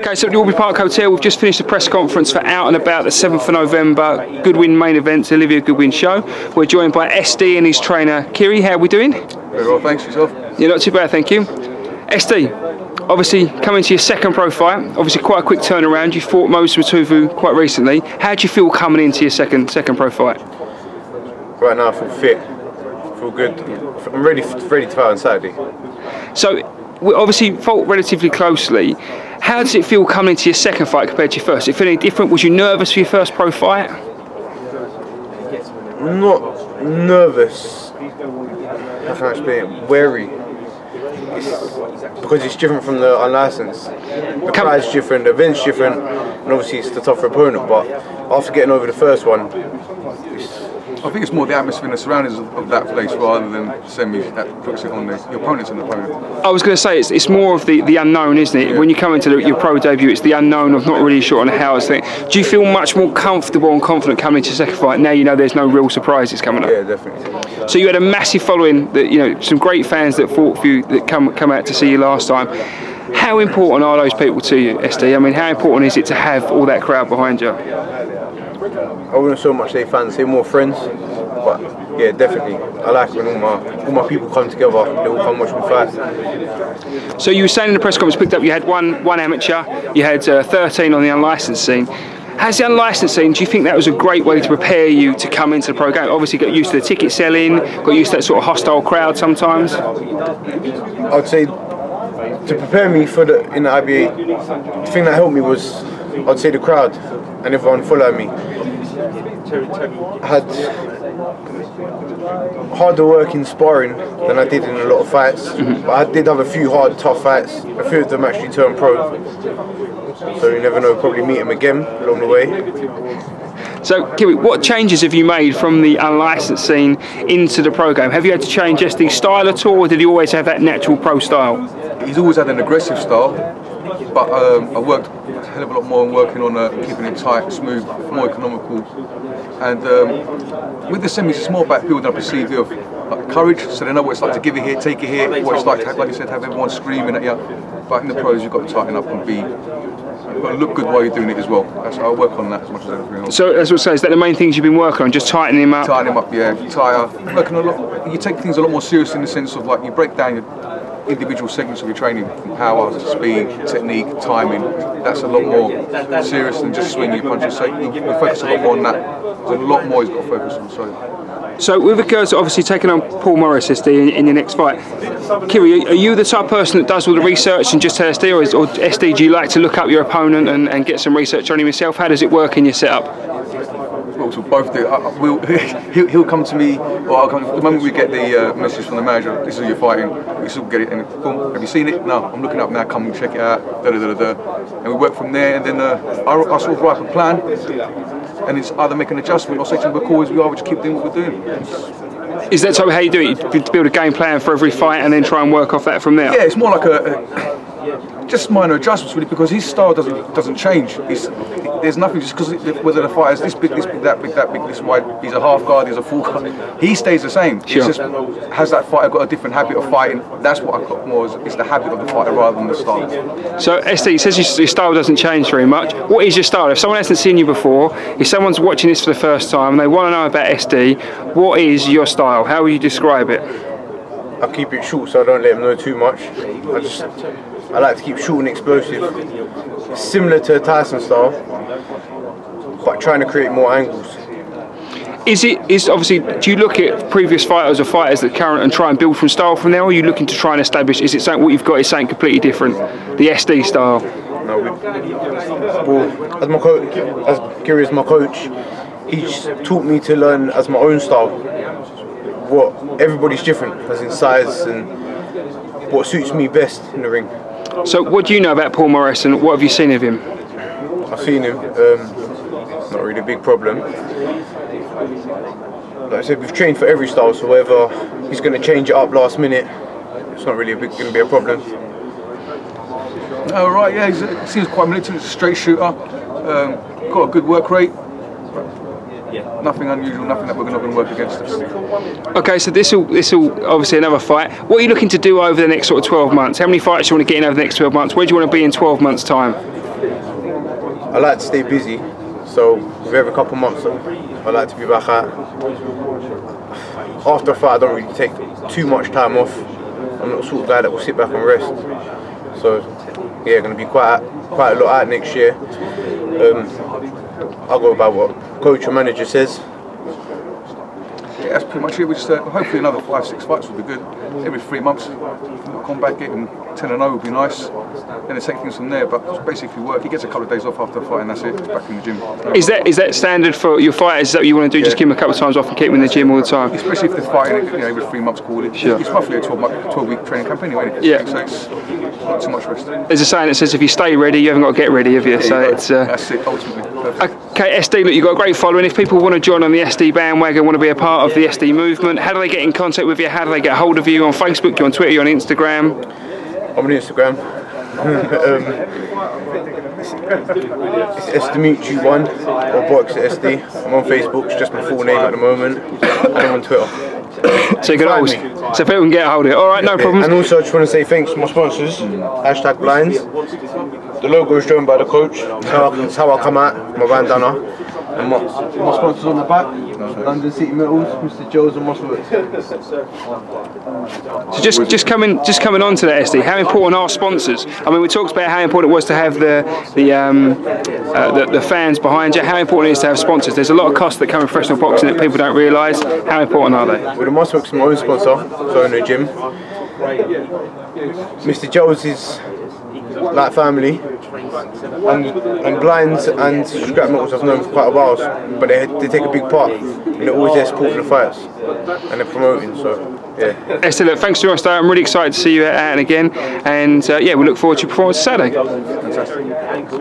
Okay, so at the Aubrey Park Hotel, we've just finished the press conference for Out and About, the 7th of November, Goodwin main event, Olivia Goodwin show. We're joined by SD and his trainer, Kiri. How are we doing? Very well, thanks. Yourself? Yeah, not too bad, thank you. SD, obviously coming to your second pro fight, obviously quite a quick turnaround. You fought Moses Matuvu quite recently. How do you feel coming into your second pro fight? Right now I feel fit, I feel good. I'm ready to fight on Saturday. So, we obviously fought relatively closely. How does it feel coming into your second fight compared to your first? Did it feel any different? Was you nervous for your first pro fight? I'm not nervous. How can I explain it? Wary. Because it's different from the unlicensed. The crowd's different, the event's different, and obviously it's the tougher opponent. But after getting over the first one, I think it's more the atmosphere and the surroundings of that place rather than semis that puts it on there. Your opponent's an opponent. I was going to say it's more of the unknown, isn't it? Yeah. When you come into your pro debut, it's the unknown of not really sure on how it's thing. Do you feel much more comfortable and confident coming into your second fight now you know there's no real surprises coming up? Yeah, definitely. So you had a massive following, that some great fans that fought for you that come out to see you last time. How important are those people to you, SD? I mean, how important is it to have all that crowd behind you? I wouldn't so much say fans, say more friends, but yeah, definitely. I like when all my people come together, they all come watch me fight. So you were saying in the press conference, picked up you had one amateur, you had 13 on the unlicensed scene. As the unlicensed scene, do you think that was a great way to prepare you to come into the pro game? Obviously got used to the ticket selling, got used to that sort of hostile crowd sometimes? I would say to prepare me for in the IBA, the thing that helped me was, I'd say the crowd and everyone following me. I had harder work in sparring than I did in a lot of fights, but I did have a few hard, tough fights. A few of them actually turned pro, so you never know, probably meet them again along the way. So, Kiri, what changes have you made from the unlicensed scene into the pro game? Have you had to change SD's style at all, or did he always have that natural pro style? He's always had an aggressive style, but I worked a hell of a lot more on working on keeping it tight, smooth, more economical. And with the semis, it's more about building up a CV of courage, so they know what it's like to give it here, take it here, what it's like to have, like you said, have everyone screaming at you. But in the pros, you've got to tighten up and you've got to look good while you're doing it as well. I work on that as much as everything else. So, as I say, is that the main things you've been working on, just tightening them up? Tightening them up, yeah. Working a lot. You take things a lot more seriously in the sense of you break down your individual segments of your training, from power, speed, technique, timing. That's a lot more serious than just swinging your punches. So you focus a lot more on that. There's a lot more he's got to focus on. So with regards to obviously taking on Paul Morris, SD, in your next fight, Kiri, are you the type of person that does all the research and just tell SD, or SD, do you like to look up your opponent and get some research on him yourself? How does it work in your setup? Well, so both do. He'll come to me, or I'll come, the moment we get the message from the manager, this is who you're fighting, we still get it, and boom, have you seen it? No, I'm looking up now, come and check it out, and we work from there, and then I sort of write a plan, and it's either make an adjustment or say to him, because we just keep doing what we're doing. Is that how you do it? You build a game plan for every fight and then try and work off that from there? Yeah, it's more like just minor adjustments really, because his style doesn't change. There's nothing just because whether the fighter's this big, that big, this wide, he's a half guard, he's a full guard, he stays the same. Sure. It's just, has that fighter got a different habit of fighting? That's what I got more, is the habit of the fighter rather than the style. So SD says your style doesn't change very much. What is your style? If someone hasn't seen you before, if someone's watching this for the first time and they want to know about SD, what is your style? How will you describe it? I keep it short so I don't let them know too much. I like to keep short and explosive. It's similar to a Tyson style, but trying to create more angles. Is obviously, do you look at previous fighters or fighters that current and try and build from style from there, or are you llooking to try and establish, is it something what you've got is something completely different, the SD style? No, well, as my coach, as Kiri is my coach, he's taught me to learn as my own style. What everybody's different, as in size and what suits me best in the ring. So what do you know about Paul Morris and what have you seen of him? I've seen him, not really a big problem. Like I said, we've trained for every style, so whether he's going to change it up last minute, it's not really going to be a problem. Oh right, yeah, he seems quite militant, he's a straight shooter, got a good work rate. Nothing unusual, nothing that we're not going to work against us. Okay, so this will obviously another fight. What are you looking to do over the next sort of 12 months? How many fights do you want to get in over the next 12 months? Where do you want to be in 12 months' time? I like to stay busy, so with every couple of months I like to be back out. After a fight I don't really take too much time off. I'm not the sort of guy that will sit back and rest. So yeah, going to be quite a lot out next year. I'll go by what coach or manager says. Yeah, that's pretty much it. We just hopefully another 5-6 fights would be good. Every 3 months, we'll come back, getting 10-0 would be nice. Then take things from there. But basically, work. He gets a couple of days off after a fight, and that's it. Back in the gym. Is that standard for your fighters? Is that what you want to do? Yeah. Just give them a couple of times off and keep them in the gym all the time. Especially if they're fighting, every 3 months, call it. Sure. It's roughly a 12-week training camp anyway. Yeah. So it's not too much rest. There's a saying that says if you stay ready, you haven't got to get ready, have you? So it's. That's it. Ultimately. Perfect. Okay, SD. Look, you've got a great following. If people want to join on the SD bandwagon, want to be a part of the SD movement, how do they get in contact with you? How do they get hold of you? On Facebook, you're on Twitter, you're on Instagram? I'm on Instagram. It's Demetriou 1 or Box SD. I'm on Facebook, it's just my full name at the moment. I'm on Twitter. So you can so people can get a hold of it. Alright, no problems. And also I just want to say thanks to my sponsors, #Blinds. The logo is drawn by the coach. That's how I come out, my bandana. And my sponsors on the back, London City Metals, Mr. Joe's and Mosswood. So just coming on to that, SD, how important are sponsors? I mean, we talked about how important it was to have the fans behind you. How important it is to have sponsors? There's a lot of costs that come in professional boxing that people don't realise. How important are they? Well, the Mosswood's my own sponsor, so in the gym. Mr. Joe's is like family, and Blinds and Scrap Metals I've known for quite a while, but they take a big part, and they're always there supporting the fights and they're promoting. So yeah. Esther, look, thanks so much. I'm really excited to see you at Ann again, and yeah, we look forward to your performance Saturday. Fantastic.